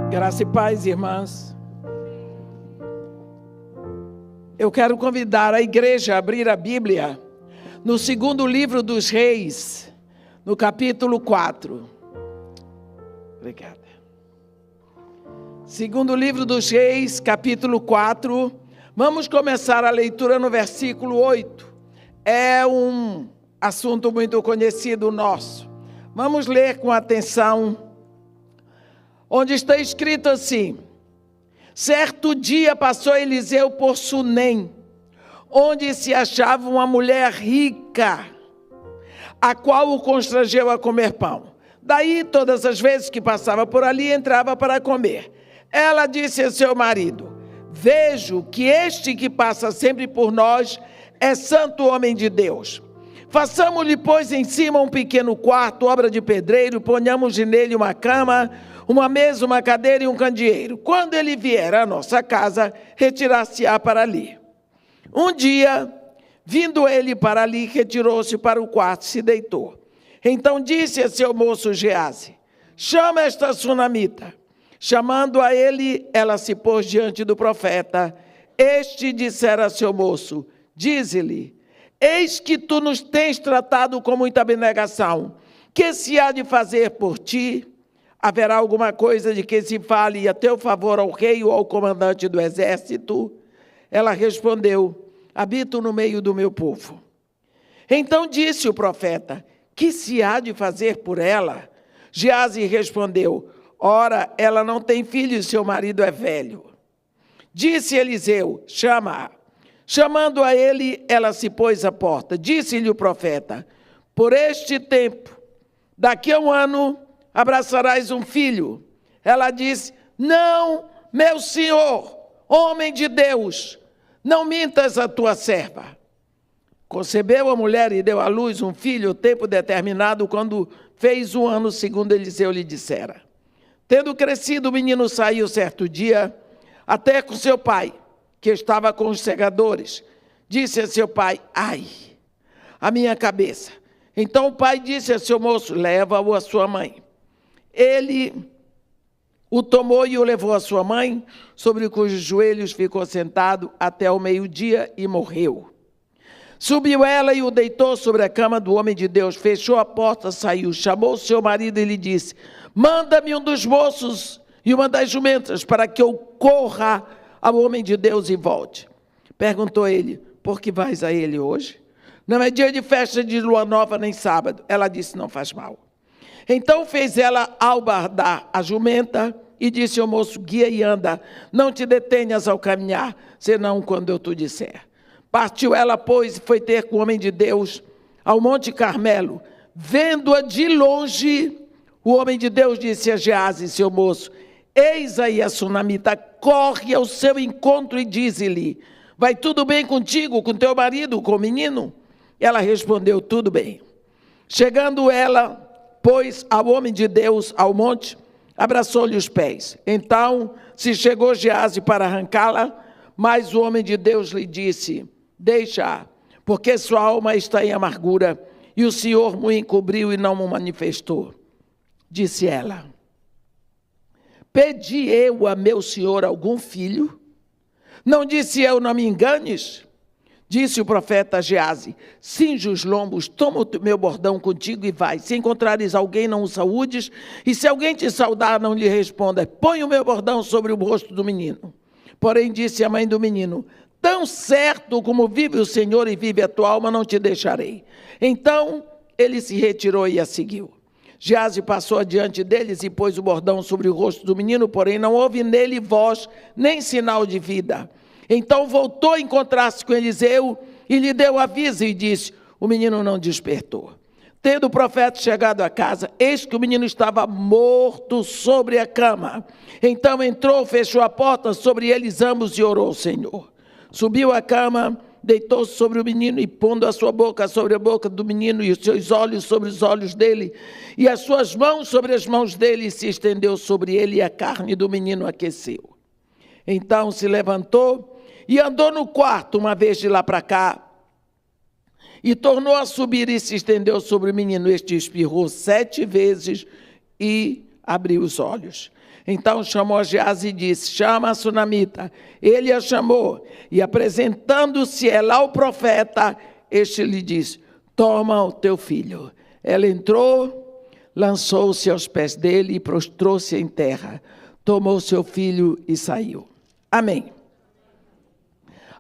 Graça e paz, irmãs. Eu quero convidar a igreja a abrir a Bíblia no segundo livro dos Reis, no capítulo 4. Obrigada. Segundo livro dos Reis, capítulo 4. Vamos começar a leitura no versículo 8. É um assunto muito conhecido nosso. Vamos ler com atenção, onde está escrito assim: certo dia passou Eliseu por Sunem, onde se achava uma mulher rica, a qual o constrangeu a comer pão. Daí, todas as vezes que passava por ali, entrava para comer. Ela disse a seu marido: vejo que este que passa sempre por nós é santo homem de Deus. Façamos-lhe, pois, em cima um pequeno quarto, obra de pedreiro, ponhamos nele uma cama, uma mesa, uma cadeira e um candeeiro. Quando ele vier à nossa casa, retirar-se-á para ali. Um dia, vindo ele para ali, retirou-se para o quarto e se deitou. Então disse a seu moço Geazi: chama esta sunamita. Chamando a ele, ela se pôs diante do profeta. Este dissera a seu moço: dize-lhe, eis que tu nos tens tratado com muita abnegação. Que se há de fazer por ti? Haverá alguma coisa de que se fale a teu favor ao rei ou ao comandante do exército? Ela respondeu: habito no meio do meu povo. Então disse o profeta: que se há de fazer por ela? Geazi respondeu: ora, ela não tem filho e seu marido é velho. Disse Eliseu: chama-a. Chamando a ele, ela se pôs à porta. Disse-lhe o profeta: por este tempo, daqui a um ano, abraçarás um filho. Ela disse: não, meu senhor, homem de Deus, não mintas a tua serva. Concebeu a mulher e deu à luz um filho, o tempo determinado, quando fez 1 ano, segundo Eliseu lhe dissera. Tendo crescido, o menino saiu certo dia, até com seu pai, que estava com os segadores. Disse a seu pai: ai, a minha cabeça. Então o pai disse a seu moço: leva-o à sua mãe. Ele o tomou e o levou à sua mãe, sobre cujos joelhos ficou sentado até o meio-dia e morreu. Subiu ela e o deitou sobre a cama do homem de Deus, fechou a porta, saiu, chamou seu marido e lhe disse: manda-me um dos moços e uma das jumentas, para que eu corra ao homem de Deus e volte. Perguntou ele: por que vais a ele hoje? Não é dia de festa de lua nova nem sábado. Ela disse: não faz mal. Então fez ela albardar a jumenta e disse ao moço: guia e anda, não te detenhas ao caminhar, senão quando eu te disser. Partiu ela, pois, e foi ter com o homem de Deus ao Monte Carmelo. Vendo-a de longe, o homem de Deus disse a Geazi, seu moço: eis aí a sunamita, corre ao seu encontro e dize-lhe: vai tudo bem contigo, com teu marido, com o menino? Ela respondeu: tudo bem. Chegando ela, pois, ao homem de Deus ao monte, abraçou-lhe os pés. Então se chegou Geazi para arrancá-la, mas o homem de Deus lhe disse: deixa, porque sua alma está em amargura, e o Senhor me encobriu e não me manifestou. Disse ela: pedi eu a meu senhor algum filho? Não disse eu: não me enganes? Disse o profeta a Geazi: cinge os lombos, toma o meu bordão contigo e vai. Se encontrares alguém, não o saúdes, e se alguém te saudar, não lhe responda: põe o meu bordão sobre o rosto do menino. Porém disse a mãe do menino: tão certo como vive o Senhor e vive a tua alma, não te deixarei. Então ele se retirou e a seguiu. Geazi passou adiante deles e pôs o bordão sobre o rosto do menino, porém não houve nele voz, nem sinal de vida. Então voltou a encontrar-se com Eliseu e lhe deu aviso e disse: o menino não despertou. Tendo o profeta chegado a casa, eis que o menino estava morto sobre a cama. Então entrou, fechou a porta sobre eles ambos e orou ao Senhor. Subiu à cama, deitou-se sobre o menino e, pondo a sua boca sobre a boca do menino e os seus olhos sobre os olhos dele, e as suas mãos sobre as mãos dele, se estendeu sobre ele e a carne do menino aqueceu. Então se levantou e andou no quarto uma vez de lá para cá, e tornou a subir e se estendeu sobre o menino. Este espirrou 7 vezes e abriu os olhos. Então chamou Geazi e disse: chama a sunamita. Ele a chamou, e apresentando-se ela ao profeta, este lhe disse: toma o teu filho. Ela entrou, lançou-se aos pés dele e prostrou-se em terra. Tomou seu filho e saiu. Amém.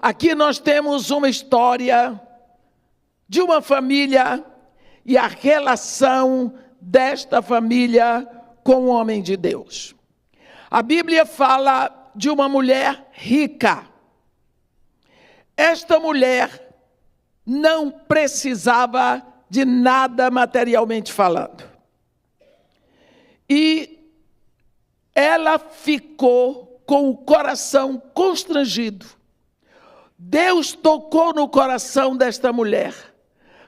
Aqui nós temos uma história de uma família e a relação desta família com o homem de Deus. A Bíblia fala de uma mulher rica. Esta mulher não precisava de nada materialmente falando. E ela ficou com o coração constrangido. Deus tocou no coração desta mulher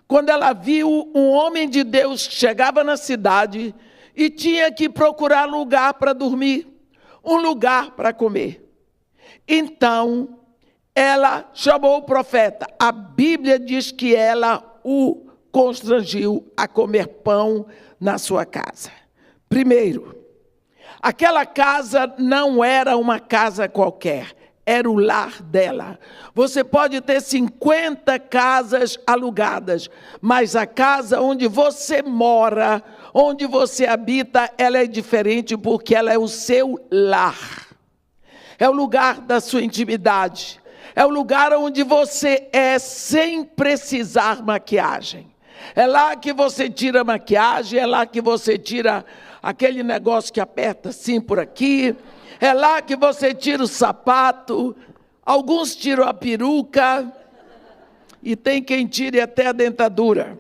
quando ela viu um homem de Deus que chegava na cidade e tinha que procurar lugar para dormir, um lugar para comer. Então, ela chamou o profeta. A Bíblia diz que ela o constrangiu a comer pão na sua casa. Primeiro, aquela casa não era uma casa qualquer, era o lar dela. Você pode ter 50 casas alugadas, mas a casa onde você mora, onde você habita, ela é diferente porque ela é o seu lar. É o lugar da sua intimidade. É o lugar onde você é sem precisar maquiagem. É lá que você tira a maquiagem, é lá que você tira aquele negócio que aperta assim por aqui. É lá que você tira o sapato, alguns tiram a peruca e tem quem tire até a dentadura.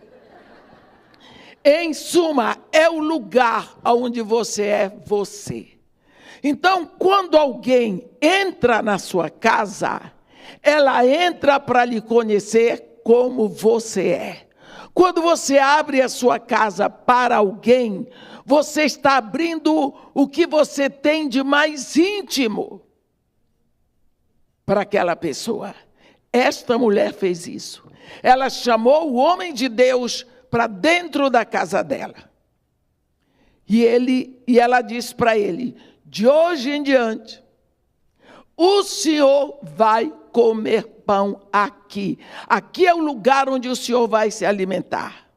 Em suma, é o lugar onde você é você. Então, quando alguém entra na sua casa, ela entra para lhe conhecer como você é. Quando você abre a sua casa para alguém, você está abrindo o que você tem de mais íntimo para aquela pessoa. Esta mulher fez isso. Ela chamou o homem de Deus para dentro da casa dela. E ela disse para ele: de hoje em diante, o senhor vai comer pão aqui. Aqui é o lugar onde o senhor vai se alimentar.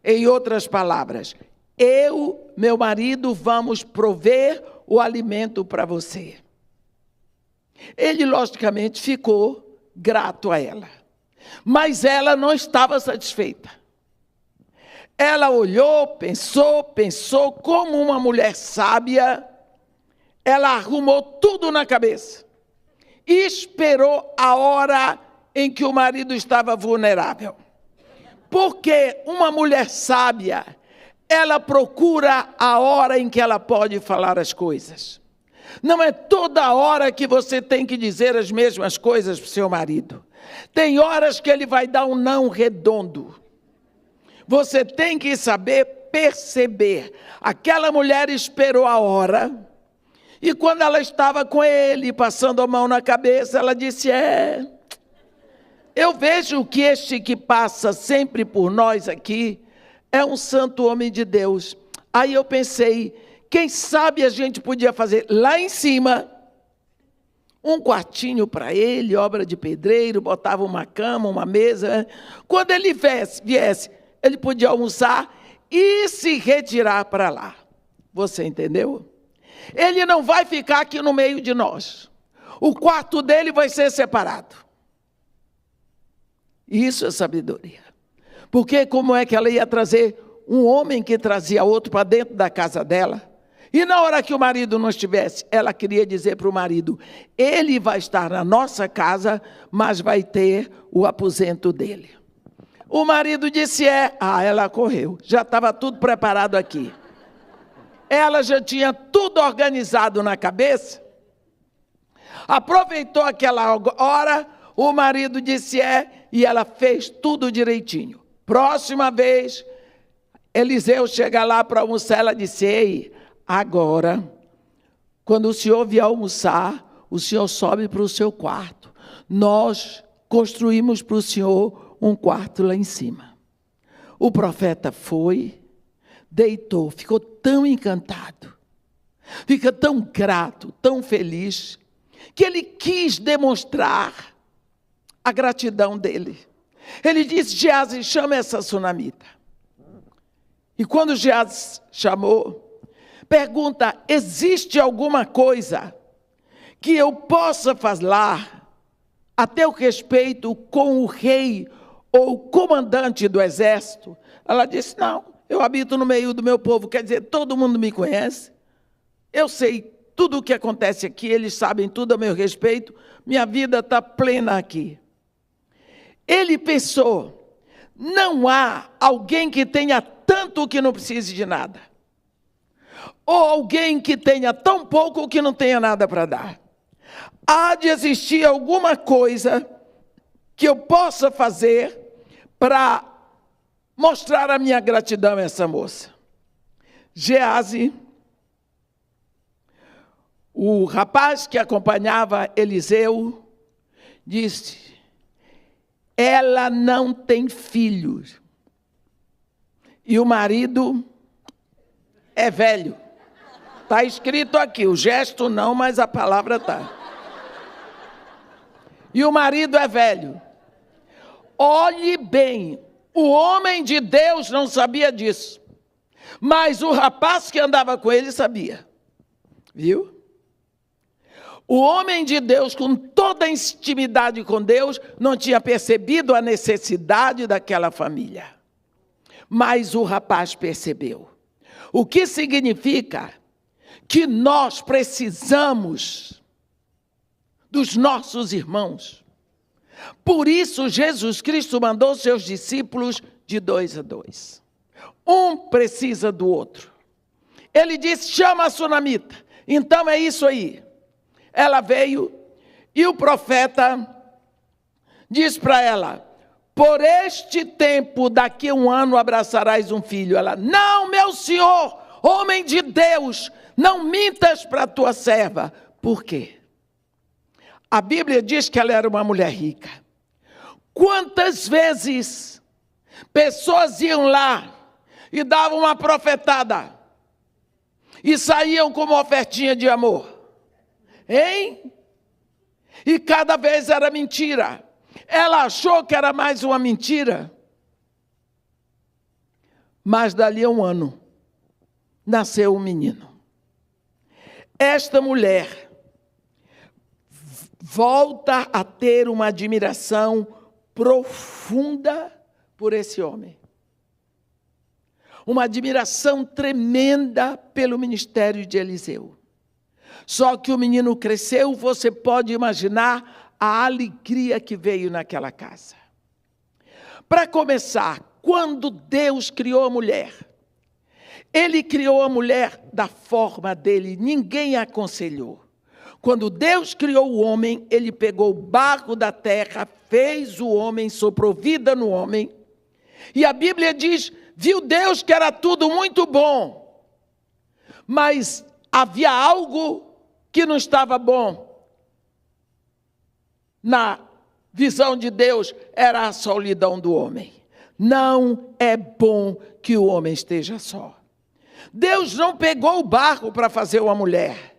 Em outras palavras, eu, meu marido, vamos prover o alimento para você. Ele, logicamente, ficou grato a ela. Mas ela não estava satisfeita. Ela olhou, pensou, como uma mulher sábia, ela arrumou tudo na cabeça. E esperou a hora em que o marido estava vulnerável. Porque uma mulher sábia, ela procura a hora em que ela pode falar as coisas. Não é toda hora que você tem que dizer as mesmas coisas para o seu marido. Tem horas que ele vai dar um não redondo. Você tem que saber perceber. Aquela mulher esperou a hora, e quando ela estava com ele, passando a mão na cabeça, ela disse: eu vejo que este que passa sempre por nós aqui é um santo homem de Deus. Aí eu pensei, quem sabe a gente podia fazer lá em cima um quartinho para ele, obra de pedreiro, botava uma cama, uma mesa. Quando ele viesse, ele podia almoçar e se retirar para lá. Você entendeu? Ele não vai ficar aqui no meio de nós. O quarto dele vai ser separado. Isso é sabedoria. Porque como é que ela ia trazer um homem que trazia outro para dentro da casa dela? E na hora que o marido não estivesse, ela queria dizer para o marido: ele vai estar na nossa casa, mas vai ter o aposento dele. O marido disse: ela correu. Já estava tudo preparado aqui. Ela já tinha tudo organizado na cabeça. Aproveitou aquela hora, o marido disse e ela fez tudo direitinho. Próxima vez, Eliseu chega lá para almoçar, ela disse: ei, agora, quando o senhor vier almoçar, o senhor sobe para o seu quarto. Nós construímos para o senhor um quarto lá em cima. O profeta foi, deitou, ficou tão encantado. fica tão grato, tão feliz, que ele quis demonstrar a gratidão dele. Ele disse: Geazi, chama essa sunamita. E quando Geazi chamou, pergunta: existe alguma coisa que eu possa falar a teu respeito com o rei ou comandante do exército? Ela disse: não, eu habito no meio do meu povo, quer dizer, todo mundo me conhece, eu sei tudo o que acontece aqui, eles sabem tudo a meu respeito, minha vida está plena aqui. Ele pensou: não há alguém que tenha tanto que não precise de nada, ou alguém que tenha tão pouco que não tenha nada para dar. Há de existir alguma coisa que eu possa fazer para mostrar a minha gratidão a essa moça. Geazi, o rapaz que acompanhava Eliseu, disse: ela não tem filhos e o marido é velho. Está escrito aqui, o gesto não, mas a palavra está. E o marido é velho. Olhe bem, o homem de Deus não sabia disso, mas o rapaz que andava com ele sabia. Viu? O homem de Deus, com toda a intimidade com Deus, não tinha percebido a necessidade daquela família. Mas o rapaz percebeu. O que significa que nós precisamos dos nossos irmãos. Por isso, Jesus Cristo mandou seus discípulos de 2 a 2. Um precisa do outro. Ele disse: chama a sunamita. Então é isso aí. Ela veio e o profeta diz para ela: por este tempo, daqui a 1 ano, abraçarás um filho. Ela: não, meu senhor, homem de Deus, não mintas para a tua serva. Por quê? A Bíblia diz que ela era uma mulher rica. Quantas vezes pessoas iam lá e davam uma profetada e saíam com uma ofertinha de amor? Hein? E cada vez era mentira. Ela achou que era mais uma mentira. Mas dali a 1 ano, nasceu um menino. Esta mulher volta a ter uma admiração profunda por esse homem. Uma admiração tremenda pelo ministério de Eliseu. Só que o menino cresceu, você pode imaginar a alegria que veio naquela casa. Para começar, quando Deus criou a mulher, Ele criou a mulher da forma dele, ninguém a aconselhou. Quando Deus criou o homem, Ele pegou o barro da terra, fez o homem, soprou vida no homem. E a Bíblia diz: viu Deus que era tudo muito bom, mas havia algo que não estava bom. Na visão de Deus, era a solidão do homem. Não é bom que o homem esteja só. Deus não pegou o barro para fazer uma mulher.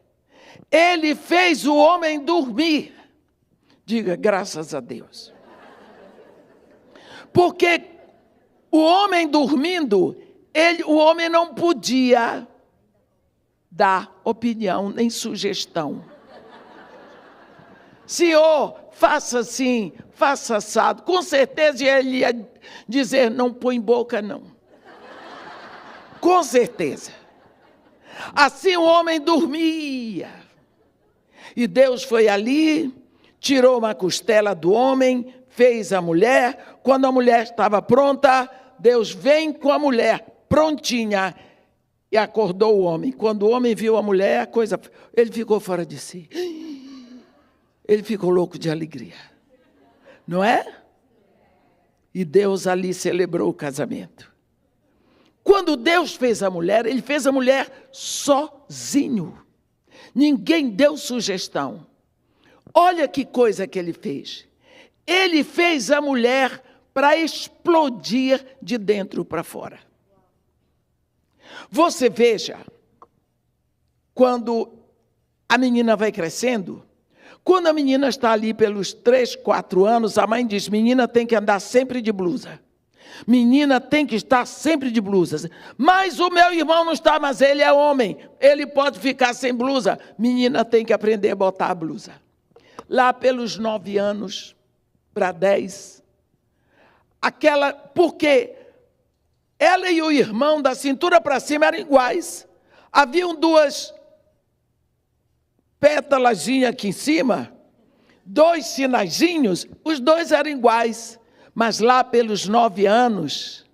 Ele fez o homem dormir. Diga, graças a Deus. Porque o homem dormindo, o homem não podia dar opinião nem sugestão. Senhor, faça assim, faça assado. Com certeza ele ia dizer: não põe boca não. Com certeza. Assim o homem dormia. E Deus foi ali, tirou uma costela do homem, fez a mulher. Quando a mulher estava pronta, Deus vem com a mulher prontinha e acordou o homem. Quando o homem viu a mulher, ele ficou fora de si. Ele ficou louco de alegria. Não é? E Deus ali celebrou o casamento. Quando Deus fez a mulher, Ele fez a mulher sozinho. Ninguém deu sugestão. Olha que coisa que Ele fez. Ele fez a mulher para explodir de dentro para fora. Você veja, quando a menina vai crescendo, quando a menina está ali pelos 3, 4 anos, a mãe diz, menina tem que andar sempre de blusa. Menina tem que estar sempre de blusa. Mas o meu irmão não está, mas ele é homem. Ele pode ficar sem blusa. Menina tem que aprender a botar a blusa. Lá pelos 9 anos, para 10, porque ela e o irmão da cintura para cima eram iguais. Haviam 2 pétalazinhas aqui em cima, 2 sinaizinhos, os 2 eram iguais. Mas lá pelos 9 anos,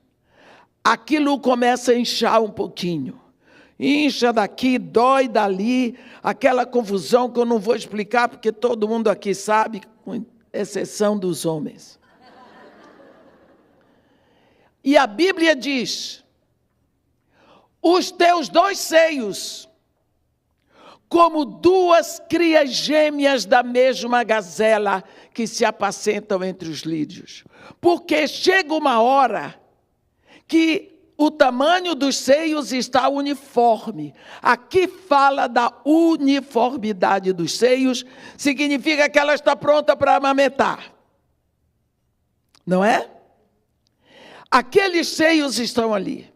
aquilo começa a inchar um pouquinho. Incha daqui, dói dali, aquela confusão que eu não vou explicar, porque todo mundo aqui sabe, com exceção dos homens. E a Bíblia diz, os teus 2 seios, como 2 crias gêmeas da mesma gazela que se apacentam entre os lírios. Porque chega uma hora que o tamanho dos seios está uniforme. Aqui fala da uniformidade dos seios, significa que ela está pronta para amamentar. Não é? Aqueles seios estão ali.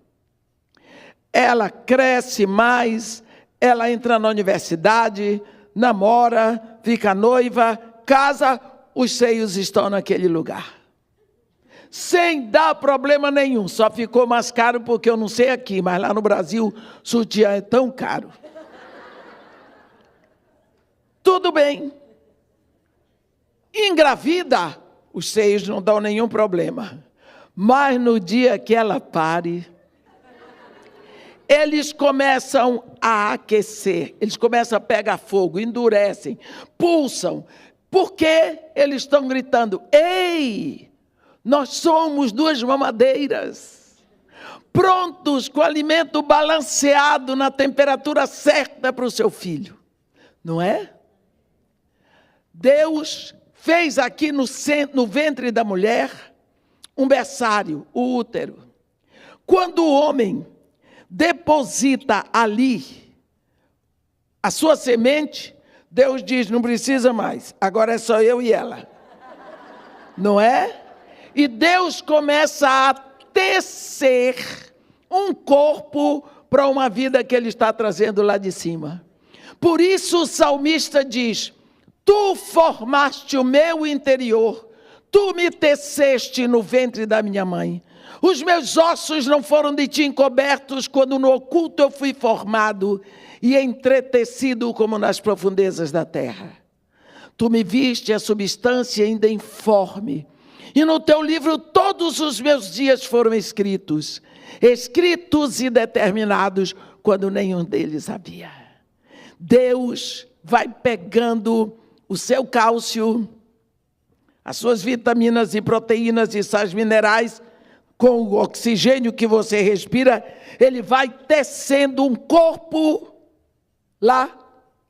Ela cresce mais, ela entra na universidade, namora, fica noiva, casa, os seios estão naquele lugar. Sem dar problema nenhum, só ficou mais caro porque eu não sei aqui, mas lá no Brasil, sutiã é tão caro. Tudo bem. Engravida, os seios não dão nenhum problema. Mas no dia que ela pare, eles começam a aquecer, eles começam a pegar fogo, endurecem, pulsam, porque eles estão gritando, ei, nós somos 2 mamadeiras, prontos com o alimento balanceado na temperatura certa para o seu filho, não é? Deus fez aqui no ventre da mulher um berçário, o útero. Quando o homem deposita ali a sua semente, Deus diz, não precisa mais, agora é só eu e ela. Não é? E Deus começa a tecer um corpo para uma vida que Ele está trazendo lá de cima. Por isso o salmista diz, tu formaste o meu interior, tu me teceste no ventre da minha mãe. Os meus ossos não foram de ti encobertos quando no oculto eu fui formado e entretecido como nas profundezas da terra. Tu me viste a substância ainda informe, e no teu livro todos os meus dias foram escritos e determinados, quando nenhum deles havia. Deus vai pegando o seu cálcio, as suas vitaminas e proteínas e sais minerais, com o oxigênio que você respira, Ele vai tecendo um corpo lá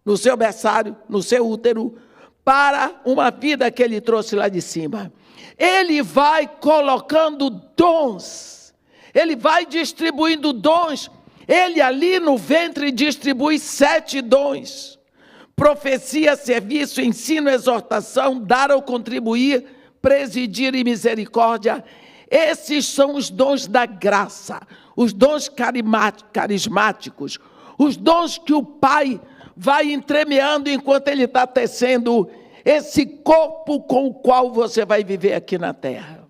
no seu berçário, no seu útero, para uma vida que Ele trouxe lá de cima. Ele vai colocando dons, Ele vai distribuindo dons. Ele ali no ventre distribui 7 dons. Profecia, serviço, ensino, exortação, dar ou contribuir, presidir e misericórdia. Esses são os dons da graça, os dons carismáticos, os dons que o Pai vai entremeando enquanto Ele está tecendo esse corpo com o qual você vai viver aqui na terra.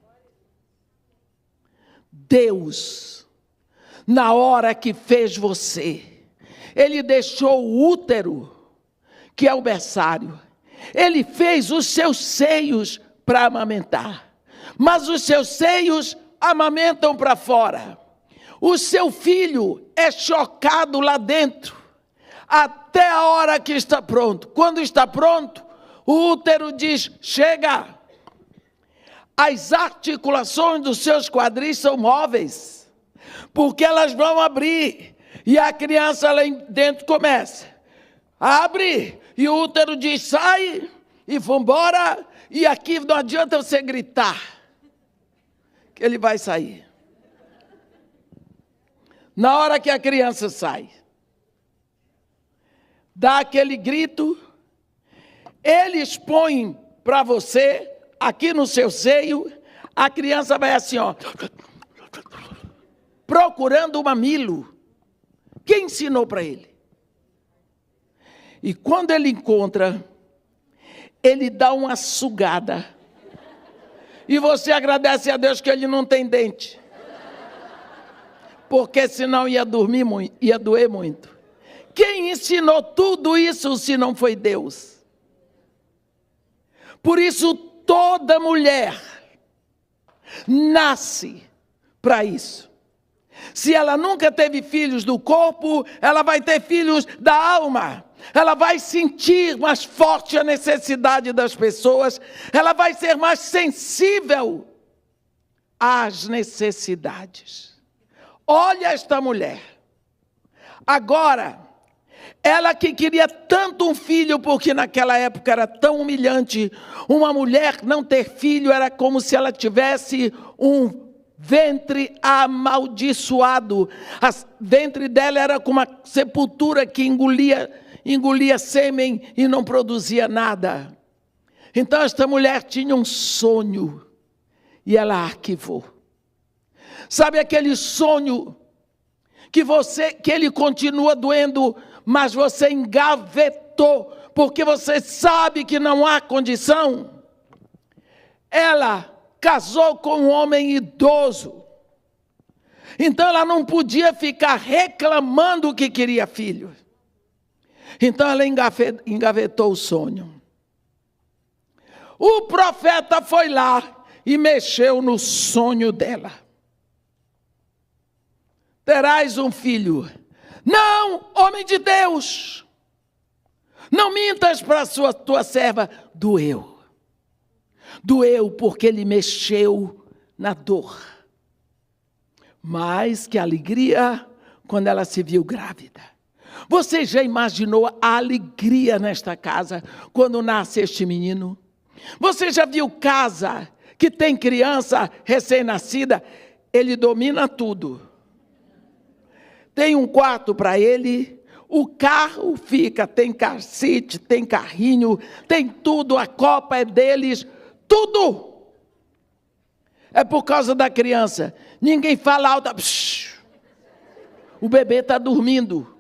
Deus, na hora que fez você, Ele deixou o útero, que é o berçário. Ele fez os seus seios para amamentar, mas os seus seios amamentam para fora. O seu filho é chocado lá dentro, até a hora que está pronto. Quando está pronto, o útero diz, chega. As articulações dos seus quadris são móveis, porque elas vão abrir, e a criança lá dentro começa, abre, e o útero diz, sai, e vambora, e aqui não adianta você gritar, que ele vai sair. Na hora que a criança sai, dá aquele grito, ele expõe para você, aqui no seu seio, a criança vai assim, ó, procurando o mamilo. Quem ensinou para ele? E quando ele encontra, ele dá uma sugada. E você agradece a Deus que ele não tem dente. Porque senão ia dormir muito, ia doer muito. Quem ensinou tudo isso se não foi Deus? Por isso toda mulher nasce para isso. Se ela nunca teve filhos do corpo, ela vai ter filhos da alma. Ela vai sentir mais forte a necessidade das pessoas. Ela vai ser mais sensível às necessidades. Olha esta mulher. Agora, ela que queria tanto um filho, porque naquela época era tão humilhante. Uma mulher não ter filho era como se ela tivesse um ventre amaldiçoado. O ventre dela era como uma sepultura que engolia sêmen e não produzia nada. Então esta mulher tinha um sonho e ela arquivou. Sabe aquele sonho que ele continua doendo, mas você engavetou porque você sabe que não há condição? Ela casou com um homem idoso. Então ela não podia ficar reclamando que queria filho. Então ela engavetou o sonho. O profeta foi lá e mexeu no sonho dela. Terás um filho. Não, homem de Deus. Não mintas para a tua serva. Doeu. Doeu porque ele mexeu na dor. Mas que alegria quando ela se viu grávida. Você já imaginou a alegria nesta casa quando nasce este menino? Você já viu casa que tem criança recém-nascida? Ele domina tudo. Tem um quarto para ele, o carro fica, tem car seat, tem carrinho, tem tudo, a copa é deles, tudo. É por causa da criança. Ninguém fala alto. Psh, o bebê está dormindo.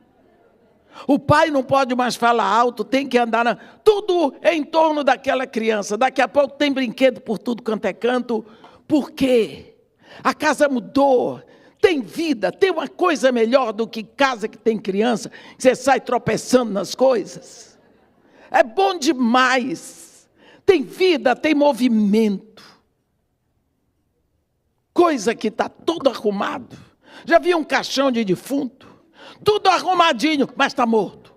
O pai não pode mais falar alto, tem que andar. Tudo em torno daquela criança. Daqui a pouco tem brinquedo por tudo quanto é canto. Por quê? A casa mudou. Tem vida, tem uma coisa melhor do que casa que tem criança. Você sai tropeçando nas coisas. É bom demais. Tem vida, tem movimento. Coisa que está tudo arrumado. Já viu um caixão de defunto? Tudo arrumadinho, mas está morto.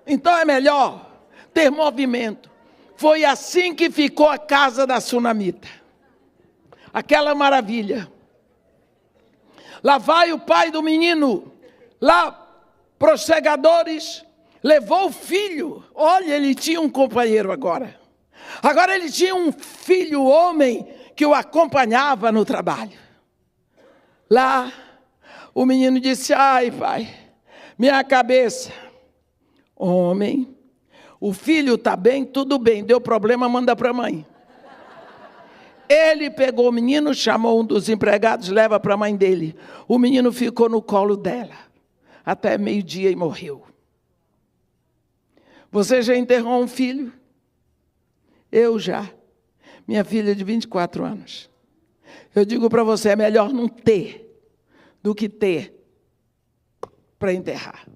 Então é melhor ter movimento. Foi assim que ficou a casa da Sunamita. Aquela maravilha. Lá vai o pai do menino, lá para os segadores, levou o filho. Olha, ele tinha um companheiro agora. Agora ele tinha um filho homem que o acompanhava no trabalho. Lá, o menino disse, ai pai, minha cabeça. Homem, o filho está bem, tudo bem, deu problema, manda para a mãe. Ele pegou o menino, chamou um dos empregados, leva para a mãe dele. O menino ficou no colo dela, até meio-dia e morreu. Você já enterrou um filho? Eu já. Minha filha de 24 anos. Eu digo para você, é melhor não ter do que ter para enterrar.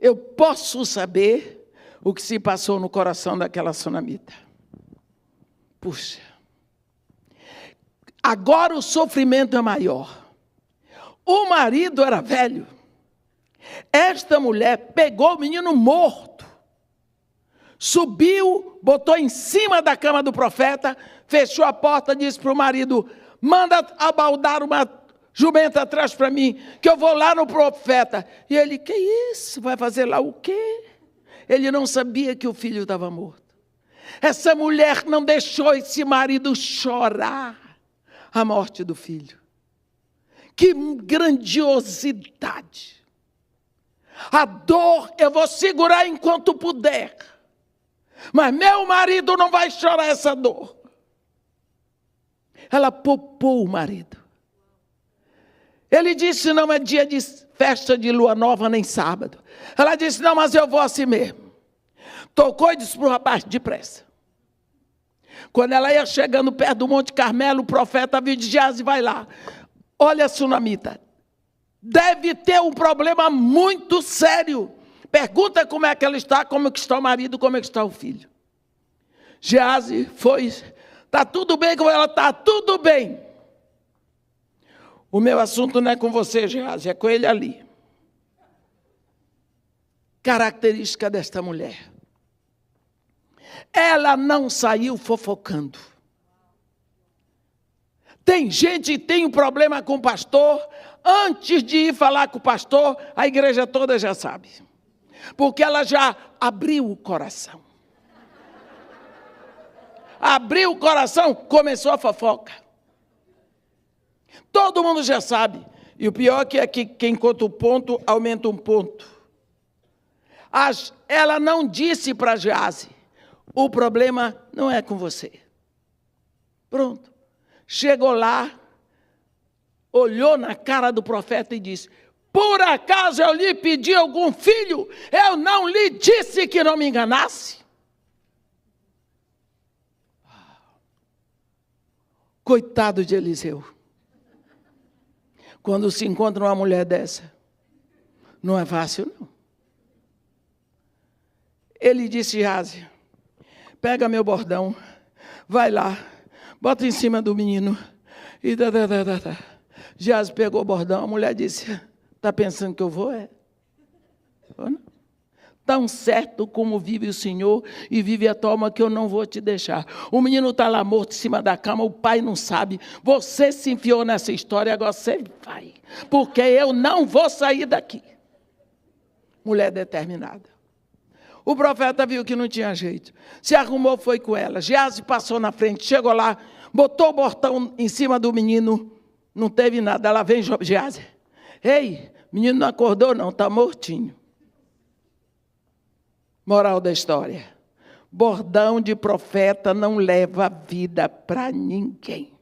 Eu posso saber o que se passou no coração daquela sunamita. Puxa, agora o sofrimento é maior. O marido era velho. Esta mulher pegou o menino morto, subiu, botou em cima da cama do profeta, fechou a porta, disse para o marido, manda abaldar uma jumenta atrás para mim, que eu vou lá no profeta. E ele, que isso? Vai fazer lá o quê? Ele não sabia que o filho estava morto. Essa mulher não deixou esse marido chorar a morte do filho. Que grandiosidade! A dor eu vou segurar enquanto puder. Mas meu marido não vai chorar essa dor. Ela poupou o marido. Ele disse, não é dia de festa de lua nova, nem sábado. Ela disse, não, mas eu vou assim mesmo. Tocou e disse para o rapaz, depressa. Quando ela ia chegando perto do Monte Carmelo, o profeta viu de Geazi, vai lá. Olha a sunamita. Deve ter um problema muito sério. Pergunta como é que ela está, como é que está o marido, como é que está o filho. Geazi foi, está tudo bem com ela? Está tudo bem. O meu assunto não é com você, Geazi, é com ele ali. Característica desta mulher. Ela não saiu fofocando. Tem gente que tem um problema com o pastor, antes de ir falar com o pastor, a igreja toda já sabe. Porque ela já abriu o coração. Abriu o coração, começou a fofoca. Todo mundo já sabe. E o pior é que quem conta um ponto, aumenta um ponto. Ela não disse para Geazi, o problema não é com você. Pronto. Chegou lá, olhou na cara do profeta e disse, por acaso eu lhe pedi algum filho? Eu não lhe disse que não me enganasse? Coitado de Eliseu. Quando se encontra uma mulher dessa, não é fácil, não. Ele disse, Geazi, pega meu bordão, vai lá, bota em cima do menino. E Geazi pegou o bordão, a mulher disse, está pensando que eu vou? Tão certo como vive o Senhor e vive a tua alma que eu não vou te deixar. O menino está lá morto em cima da cama, o pai não sabe. Você se enfiou nessa história, agora você vai. Porque eu não vou sair daqui. Mulher determinada. O profeta viu que não tinha jeito. Se arrumou, foi com ela. Geazi passou na frente, chegou lá, botou o bordão em cima do menino. Não teve nada. Ela vem, Geazi. Ei, menino não acordou não, está mortinho. Moral da história. Bordão de profeta não leva vida para ninguém.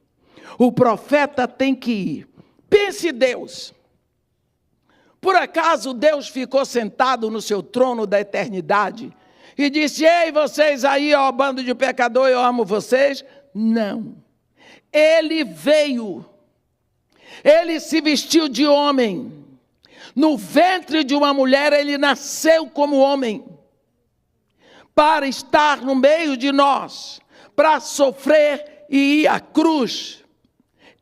O profeta tem que ir. Pense Deus. Por acaso Deus ficou sentado no seu trono da eternidade e disse, ei, vocês aí, ó, bando de pecador, eu amo vocês? Não. Ele veio. Ele se vestiu de homem. No ventre de uma mulher, ele nasceu como homem. Para estar no meio de nós, para sofrer e ir à cruz.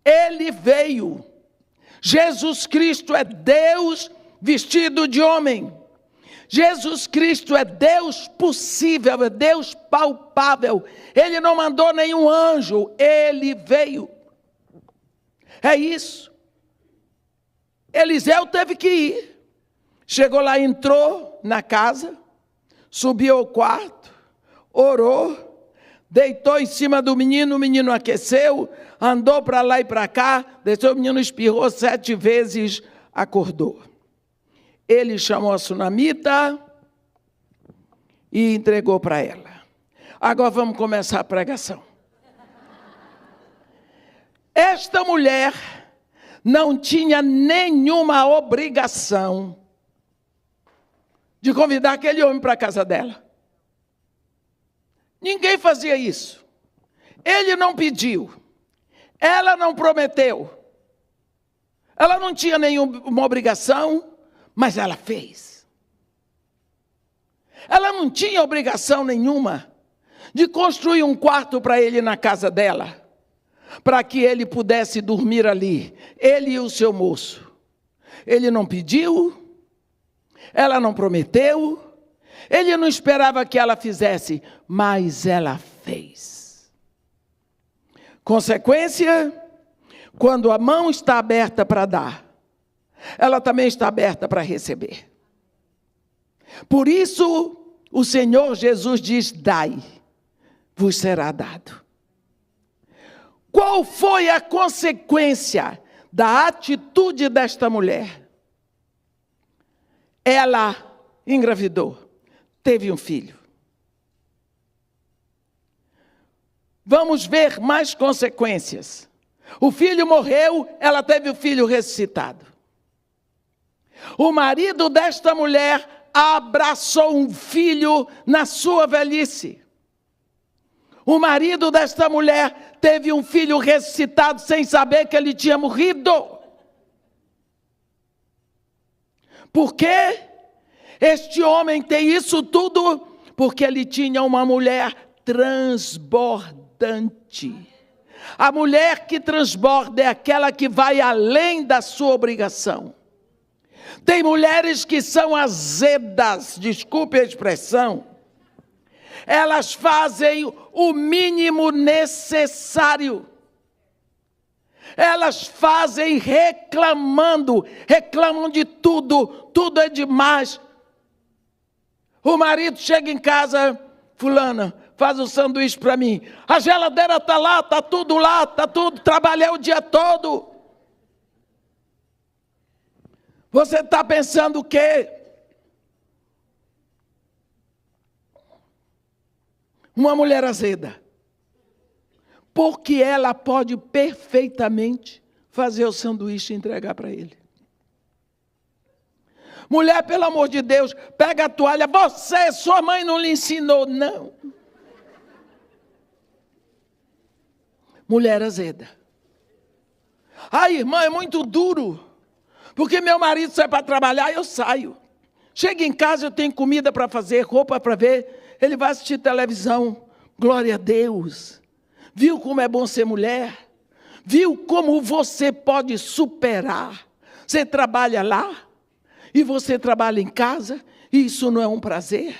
Ele veio. Jesus Cristo é Deus vestido de homem. Jesus Cristo é Deus possível, é Deus palpável. Ele não mandou nenhum anjo, ele veio. É isso. Eliseu teve que ir. Chegou lá, entrou na casa, subiu ao quarto, orou, deitou em cima do menino, o menino aqueceu, andou para lá e para cá, desceu, o menino espirrou 7 vezes, acordou. Ele chamou a sunamita e entregou para ela. Agora vamos começar a pregação. Esta mulher não tinha nenhuma obrigação de convidar aquele homem para a casa dela. Ninguém fazia isso. Ele não pediu. Ela não prometeu. Ela não tinha nenhuma obrigação, mas ela fez. Ela não tinha obrigação nenhuma de construir um quarto para ele na casa dela, para que ele pudesse dormir ali, ele e o seu moço. Ele não pediu, ela não prometeu, ele não esperava que ela fizesse, mas ela fez. Consequência, quando a mão está aberta para dar, ela também está aberta para receber. Por isso, o Senhor Jesus diz, dai, vos será dado. Qual foi a consequência da atitude desta mulher? ela engravidou, teve um filho. Vamos ver mais consequências. O filho morreu, ela teve o filho ressuscitado. O marido desta mulher abraçou um filho na sua velhice. O marido desta mulher teve um filho ressuscitado sem saber que ele tinha morrido. Por quê? Este homem tem isso tudo porque ele tinha uma mulher transbordante. A mulher que transborda é aquela que vai além da sua obrigação. Tem mulheres que são azedas, desculpe a expressão. Elas fazem o mínimo necessário. Elas fazem reclamam de tudo, tudo é demais. O marido chega em casa, fulana, faz o sanduíche para mim. A geladeira está lá, trabalhei o dia todo. Você está pensando o quê? Uma mulher azeda. Porque ela pode perfeitamente fazer o sanduíche e entregar para ele. Mulher, pelo amor de Deus, pega a toalha. Sua mãe não lhe ensinou, não. Mulher azeda. Ai, irmã, é muito duro. Porque meu marido sai para trabalhar, eu saio. Chego em casa, eu tenho comida para fazer, roupa para ver. Ele vai assistir televisão. Glória a Deus. Viu como é bom ser mulher? Viu como você pode superar? Você trabalha lá e você trabalha em casa. E isso não é um prazer?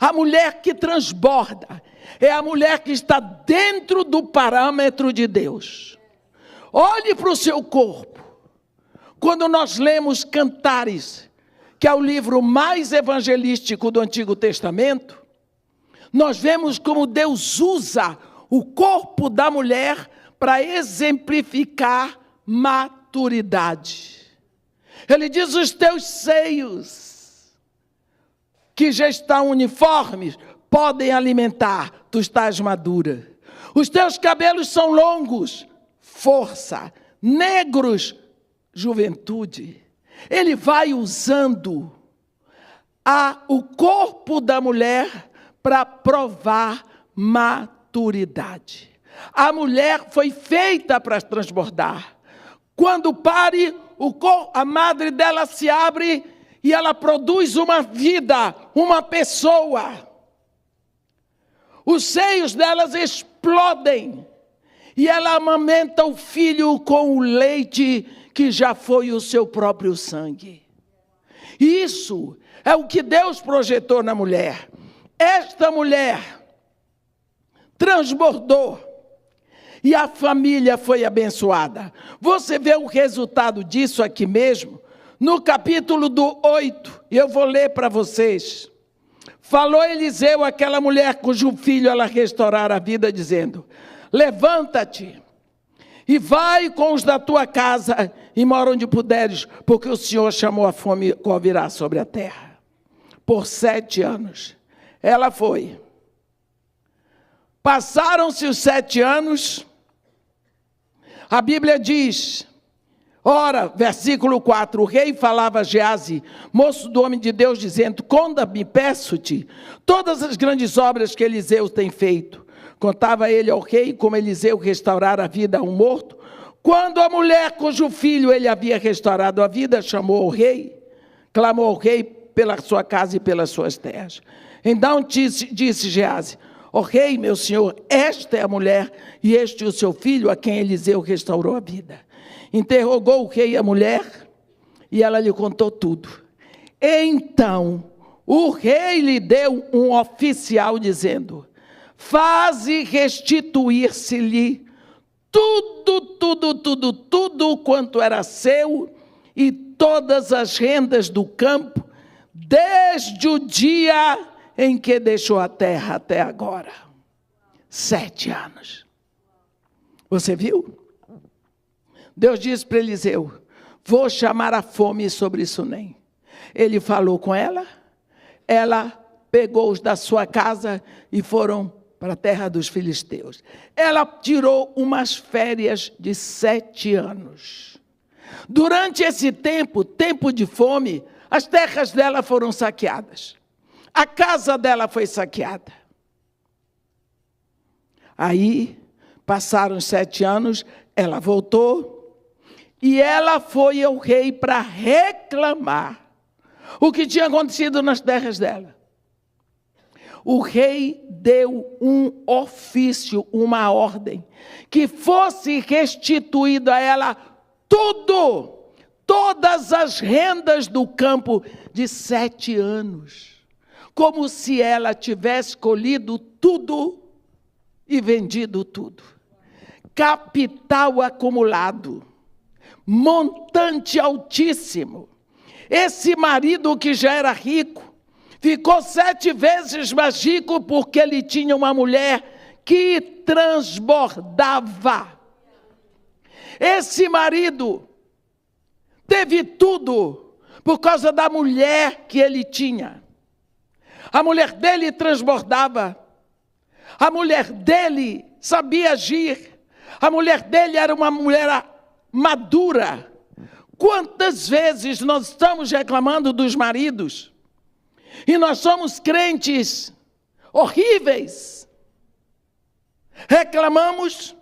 A mulher que transborda é a mulher que está dentro do parâmetro de Deus. Olhe para o seu corpo. Quando nós lemos Cantares, que é o livro mais evangelístico do Antigo Testamento, nós vemos como Deus usa o corpo da mulher para exemplificar maturidade. Ele diz: os teus seios, que já estão uniformes, podem alimentar, tu estás madura. Os teus cabelos são longos, força, negros, juventude. Ele vai usando o corpo da mulher para provar maturidade. A mulher foi feita para transbordar. Quando pare, a madre dela se abre e ela produz uma vida, uma pessoa. Os seios delas explodem e ela amamenta o filho com o leite que já foi o seu próprio sangue. Isso é o que Deus projetou na mulher. Esta mulher transbordou e a família foi abençoada. Você vê o resultado disso aqui mesmo, no capítulo 8, e eu vou ler para vocês. Falou Eliseu àquela mulher cujo filho ela restaurara a vida, dizendo: levanta-te e vai com os da tua casa e mora onde puderes, porque o Senhor chamou a fome que virá sobre a terra. Por 7 anos. Ela foi. Passaram-se os 7 anos. A Bíblia diz, ora, versículo 4, o rei falava a Geazi, moço do homem de Deus, dizendo: conta-me, peço-te, todas as grandes obras que Eliseu tem feito. Contava ele ao rei como Eliseu restaurara a vida a um morto. Quando a mulher cujo filho ele havia restaurado a vida chamou ao rei, clamou ao rei pela sua casa e pelas suas terras. Então disse Geazi: ó rei, meu senhor, esta é a mulher e este o seu filho a quem Eliseu restaurou a vida. Interrogou o rei a mulher e ela lhe contou tudo. Então o rei lhe deu um oficial dizendo: faze restituir-se-lhe tudo quanto era seu e todas as rendas do campo, desde o dia em que deixou a terra até agora. 7 anos. Você viu? Deus disse para Eliseu: vou chamar a fome sobre Sunem. Ele falou com ela, ela pegou-os da sua casa e foram para a terra dos filisteus. Ela tirou umas férias de 7 anos. Durante esse tempo de fome, as terras dela foram saqueadas. A casa dela foi saqueada. Aí, passaram 7 anos, ela voltou e ela foi ao rei para reclamar o que tinha acontecido nas terras dela. O rei deu um ofício, uma ordem, que fosse restituído a ela tudo, todas as rendas do campo de 7 anos, como se ela tivesse colhido tudo e vendido tudo. Capital acumulado, montante altíssimo. Esse marido que já era rico, ficou 7 vezes mais rico porque ele tinha uma mulher que transbordava. Esse marido teve tudo por causa da mulher que ele tinha. A mulher dele transbordava. A mulher dele sabia agir. A mulher dele era uma mulher madura. Quantas vezes nós estamos reclamando dos maridos? E nós somos crentes horríveis. Reclamamos,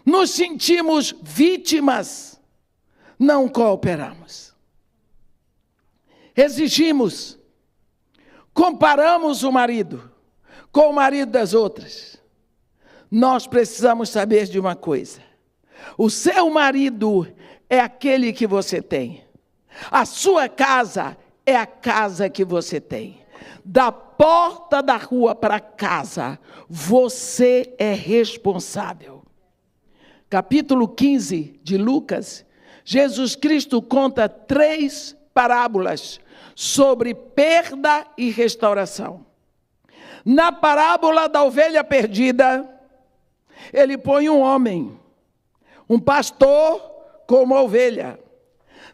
nos sentimos vítimas, não cooperamos. Exigimos, comparamos o marido com o marido das outras. Nós precisamos saber de uma coisa: o seu marido é aquele que você tem. A sua casa é a casa que você tem. Da porta da rua para casa, você é responsável. Capítulo 15 de Lucas, Jesus Cristo conta 3 parábolas sobre perda e restauração. Na parábola da ovelha perdida, ele põe um homem, um pastor com uma ovelha.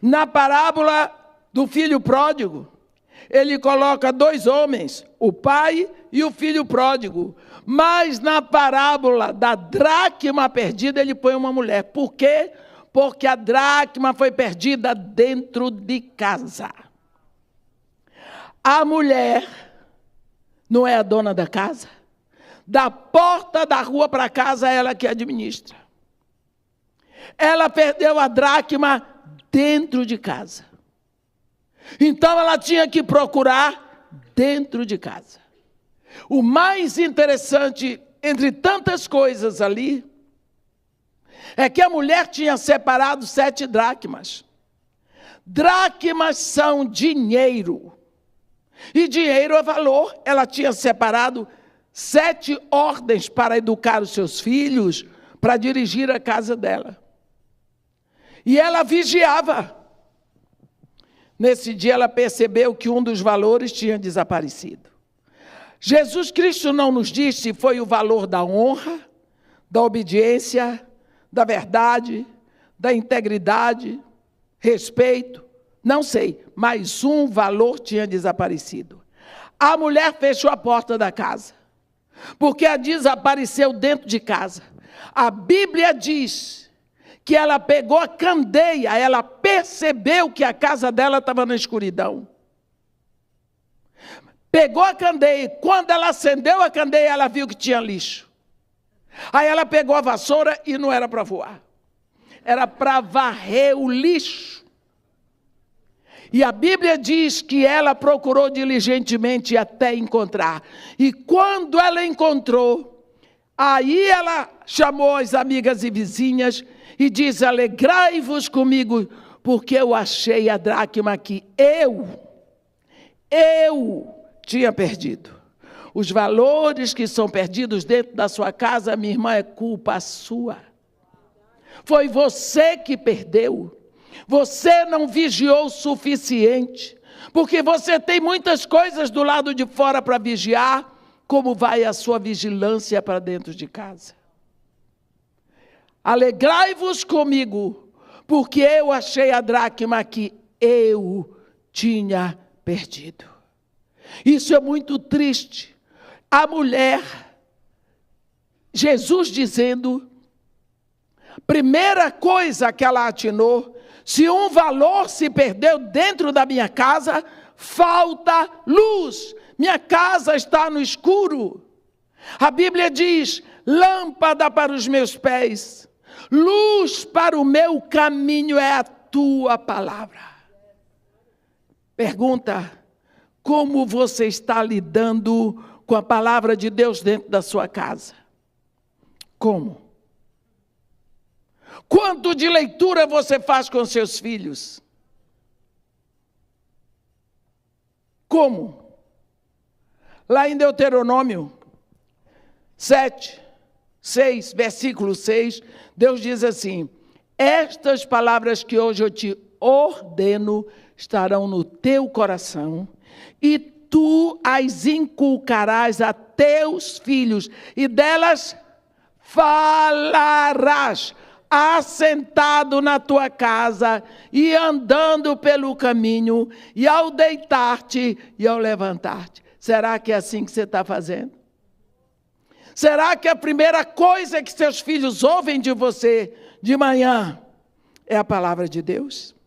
Na parábola do filho pródigo, ele coloca 2 homens, o pai e o filho pródigo. Mas na parábola da dracma perdida, ele põe uma mulher. Por quê? Porque a dracma foi perdida dentro de casa. A mulher não é a dona da casa. Da porta da rua para casa, ela que administra. Ela perdeu a dracma dentro de casa. Então ela tinha que procurar dentro de casa. O mais interessante, entre tantas coisas ali, é que a mulher tinha separado 7 dracmas. Dracmas são dinheiro. E dinheiro é valor. Ela tinha separado 7 ordens para educar os seus filhos, para dirigir a casa dela. E ela vigiava. Nesse dia ela percebeu que um dos valores tinha desaparecido. Jesus Cristo não nos diz se foi o valor da honra, da obediência, da verdade, da integridade, respeito, não sei, mas um valor tinha desaparecido. A mulher fechou a porta da casa, porque a desapareceu dentro de casa. A Bíblia diz que ela pegou a candeia, ela percebeu que a casa dela estava na escuridão. Pegou a candeia, e quando ela acendeu a candeia, ela viu que tinha lixo. Aí ela pegou a vassoura e não era para voar. Era para varrer o lixo. E a Bíblia diz que ela procurou diligentemente até encontrar. E quando ela encontrou, aí ela chamou as amigas e vizinhas e diz: alegrai-vos comigo, porque eu achei a dracma que eu tinha perdido. Os valores que são perdidos dentro da sua casa, minha irmã, é culpa sua. Foi você que perdeu. Você não vigiou o suficiente. Porque você tem muitas coisas do lado de fora para vigiar. Como vai a sua vigilância para dentro de casa? Alegrai-vos comigo, porque eu achei a dracma que eu tinha perdido. Isso é muito triste. A mulher, Jesus dizendo, primeira coisa que ela atinou, se um valor se perdeu dentro da minha casa, falta luz. Minha casa está no escuro. A Bíblia diz, lâmpada para os meus pés, luz para o meu caminho é a tua palavra. Pergunta, como você está lidando com a palavra de Deus dentro da sua casa? Como? Quanto de leitura você faz com seus filhos? Como? Lá em Deuteronômio 6, versículo 6, Deus diz assim, estas palavras que hoje eu te ordeno estarão no teu coração e tu as inculcarás a teus filhos e delas falarás, assentado na tua casa e andando pelo caminho e ao deitar-te e ao levantar-te. Será que é assim que você está fazendo? Será que a primeira coisa que seus filhos ouvem de você de manhã é a palavra de Deus?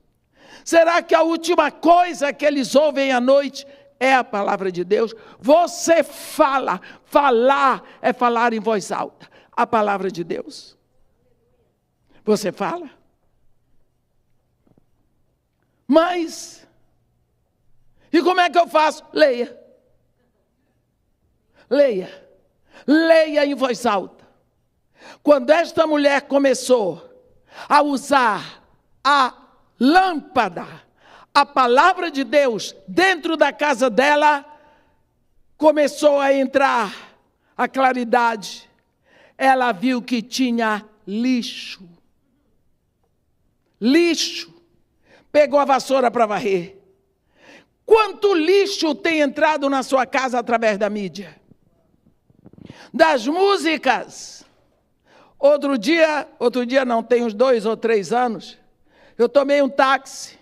Será que a última coisa que eles ouvem à noite é a palavra de Deus? Você fala, falar é falar em voz alta, a palavra de Deus. Você fala? Mas, e como é que eu faço? Leia. Leia. Leia em voz alta. Quando esta mulher começou a usar a lâmpada, a palavra de Deus dentro da casa dela, começou a entrar a claridade. Ela viu que tinha lixo. Lixo. Pegou a vassoura para varrer. Quanto lixo tem entrado na sua casa através da mídia? Das músicas. Outro dia não, tem uns 2 ou 3 anos, eu tomei um táxi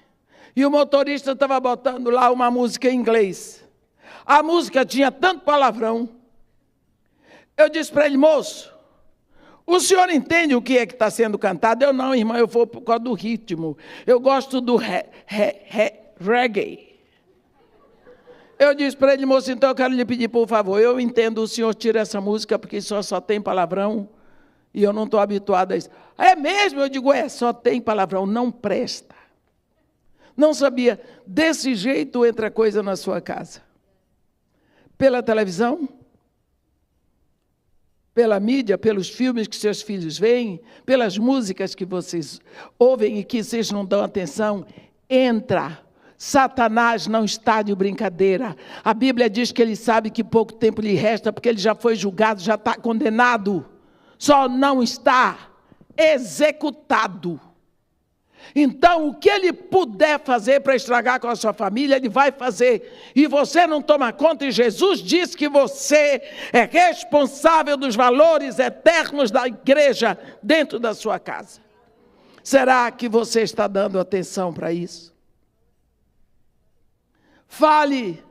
e o motorista estava botando lá uma música em inglês. A música tinha tanto palavrão. Eu disse para ele, moço, o senhor entende o que é que está sendo cantado? Eu não, irmã, eu vou por causa do ritmo. Eu gosto do reggae. Eu disse para ele, moço, então eu quero lhe pedir, por favor, eu entendo, o senhor tira essa música porque só tem palavrão e eu não estou habituado a isso. É mesmo? Eu digo, só tem palavrão, não presta. Não sabia, desse jeito entra coisa na sua casa. Pela televisão, pela mídia, pelos filmes que seus filhos veem, pelas músicas que vocês ouvem e que vocês não dão atenção, entra. Satanás não está de brincadeira. A Bíblia diz que ele sabe que pouco tempo lhe resta, porque ele já foi julgado, já está condenado. Só não está executado. Então, o que ele puder fazer para estragar com a sua família, ele vai fazer. E você não toma conta, e Jesus diz que você é responsável dos valores eternos da igreja dentro da sua casa. Será que você está dando atenção para isso? Fale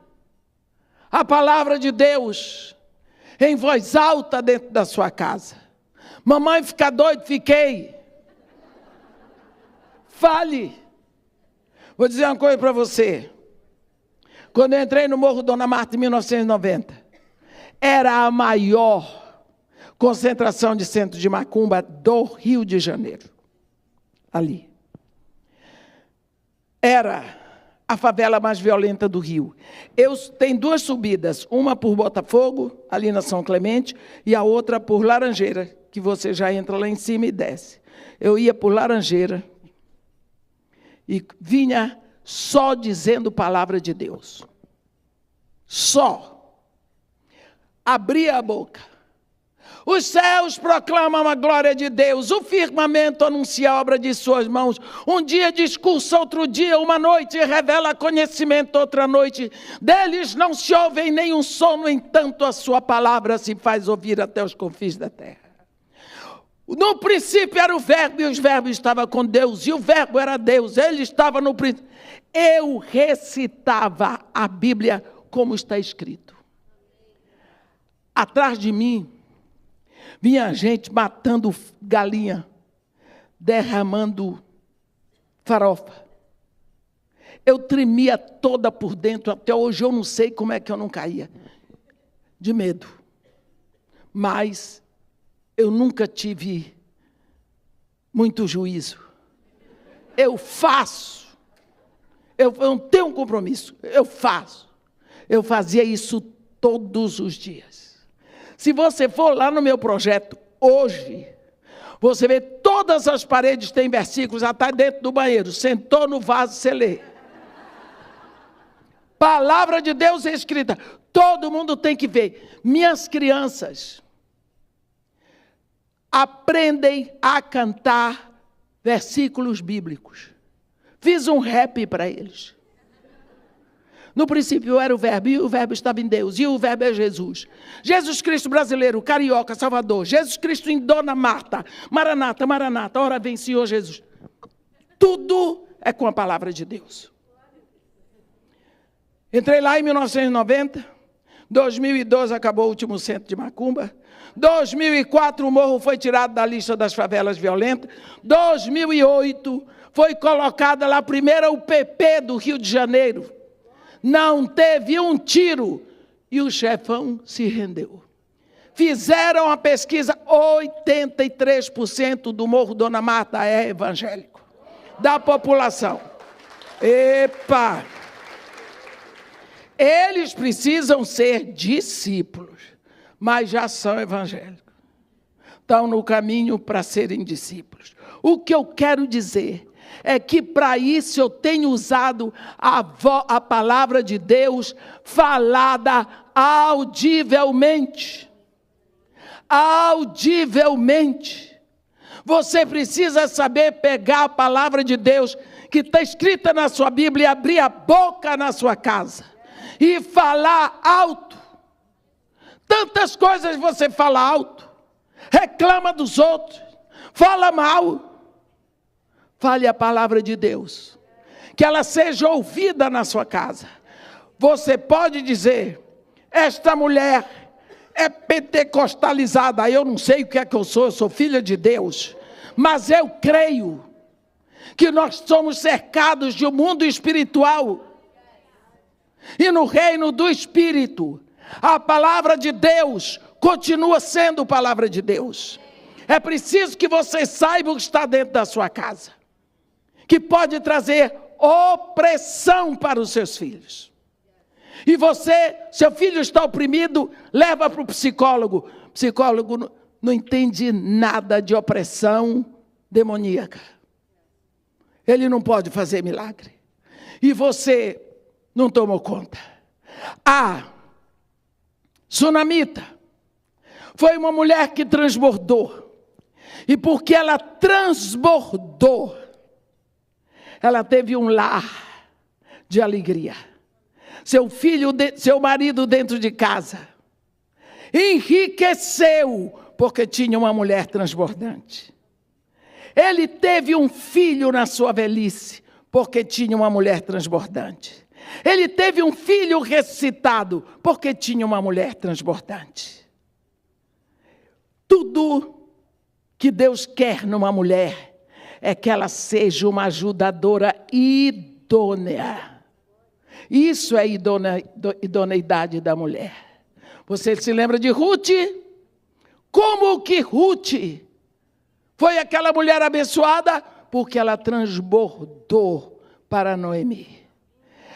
a palavra de Deus em voz alta dentro da sua casa. Mamãe, fica doido? Fiquei. Fale. Vou dizer uma coisa para você. Quando eu entrei no Morro Dona Marta em 1990, era a maior concentração de centro de macumba do Rio de Janeiro. Ali. Era a favela mais violenta do Rio. Tem 2 subidas, uma por Botafogo, ali na São Clemente, e a outra por Laranjeira, que você já entra lá em cima e desce. Eu ia por Laranjeira e vinha só dizendo palavra de Deus. Só. Abria a boca. Os céus proclamam a glória de Deus, o firmamento anuncia a obra de suas mãos. Um dia discursa, outro dia, uma noite revela conhecimento, outra noite. Deles não se ouve nenhum som, no entanto a sua palavra se faz ouvir até os confins da terra. No princípio era o verbo, e o verbo estava com Deus, e o verbo era Deus, ele estava no princípio. Eu recitava a Bíblia como está escrito. Atrás de mim, vinha gente matando galinha, derramando farofa. Eu tremia toda por dentro, até hoje eu não sei como é que eu não caía, de medo. Mas eu nunca tive muito juízo. Eu faço. Eu não tenho um compromisso. Eu faço. Eu fazia isso todos os dias. Se você for lá no meu projeto hoje, você vê todas as paredes têm versículos, até dentro do banheiro. Sentou no vaso, você lê. Palavra de Deus é escrita. Todo mundo tem que ver. Minhas crianças aprendem a cantar versículos bíblicos. Fiz um rap para eles. No princípio era o verbo, e o verbo estava em Deus, e o verbo é Jesus. Jesus Cristo brasileiro, carioca, Salvador. Jesus Cristo em Dona Marta. Maranata, Maranata, ora vem Senhor Jesus. Tudo é com a palavra de Deus. Entrei lá em 1990, 2012 acabou o último centro de macumba, 2004 o morro foi tirado da lista das favelas violentas, 2008 foi colocada lá a primeira UPP do Rio de Janeiro, não teve um tiro e o chefão se rendeu. Fizeram a pesquisa, 83% do morro Dona Marta é evangélico, da população. Epa! Eles precisam ser discípulos, mas já são evangélicos. Estão no caminho para serem discípulos. O que eu quero dizer é que para isso eu tenho usado a palavra de Deus falada audivelmente. Audivelmente. Você precisa saber pegar a palavra de Deus que está escrita na sua Bíblia e abrir a boca na sua casa. E falar alto. Tantas coisas você fala alto. Reclama dos outros. Fala mal. Fale a palavra de Deus. Que ela seja ouvida na sua casa. Você pode dizer, esta mulher é pentecostalizada. Eu não sei o que é que eu sou filha de Deus. Mas eu creio que nós somos cercados de um mundo espiritual. E no reino do Espírito, a palavra de Deus continua sendo palavra de Deus. É preciso que você saiba o que está dentro da sua casa, que pode trazer opressão para os seus filhos. E seu filho está oprimido, leva para o psicólogo. O psicólogo não entende nada de opressão demoníaca. Ele não pode fazer milagre. E você não tomou conta. A Sunamita foi uma mulher que transbordou. E porque ela transbordou, ela teve um lar de alegria. Seu marido dentro de casa enriqueceu porque tinha uma mulher transbordante. Ele teve um filho na sua velhice porque tinha uma mulher transbordante. Ele teve um filho ressuscitado porque tinha uma mulher transbordante. Tudo que Deus quer numa mulher é que ela seja uma ajudadora idônea. Isso é idoneidade da mulher. Você se lembra de Ruth? Como que Ruth foi aquela mulher abençoada? Porque ela transbordou para Noemi.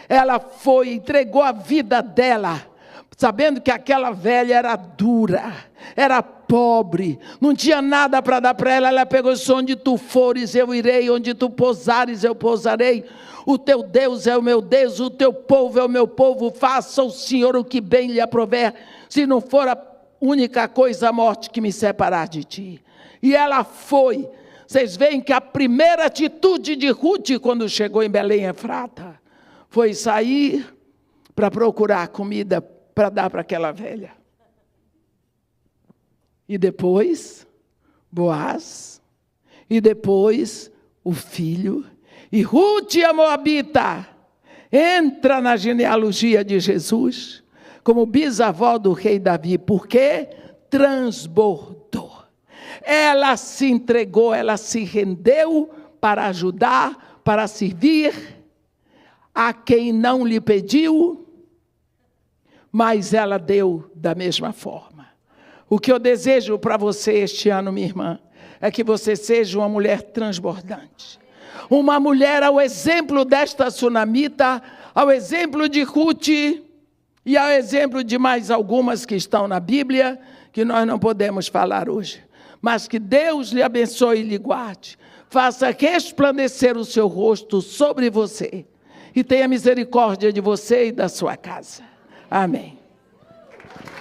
Ela entregou a vida dela, sabendo que aquela velha era dura, era pobre, não tinha nada para dar para ela. Ela pegou isso: onde tu fores eu irei, onde tu pousares eu pousarei. O teu Deus é o meu Deus, o teu povo é o meu povo. Faça o Senhor o que bem lhe aprover, se não for a única coisa a morte que me separar de ti. E ela foi. Vocês veem que a primeira atitude de Ruth quando chegou em Belém Efrata foi sair para procurar comida para dar para aquela velha. E depois, Boaz, e depois o filho, e Ruth a Moabita entra na genealogia de Jesus como bisavó do rei Davi, porque transbordou. Ela se entregou, ela se rendeu para ajudar, para servir a quem não lhe pediu, mas ela deu da mesma forma. O que eu desejo para você este ano, minha irmã, é que você seja uma mulher transbordante. Uma mulher ao exemplo desta sunamita, ao exemplo de Ruth e ao exemplo de mais algumas que estão na Bíblia, que nós não podemos falar hoje. Mas que Deus lhe abençoe e lhe guarde, faça resplandecer o seu rosto sobre você e tenha misericórdia de você e da sua casa. Amém.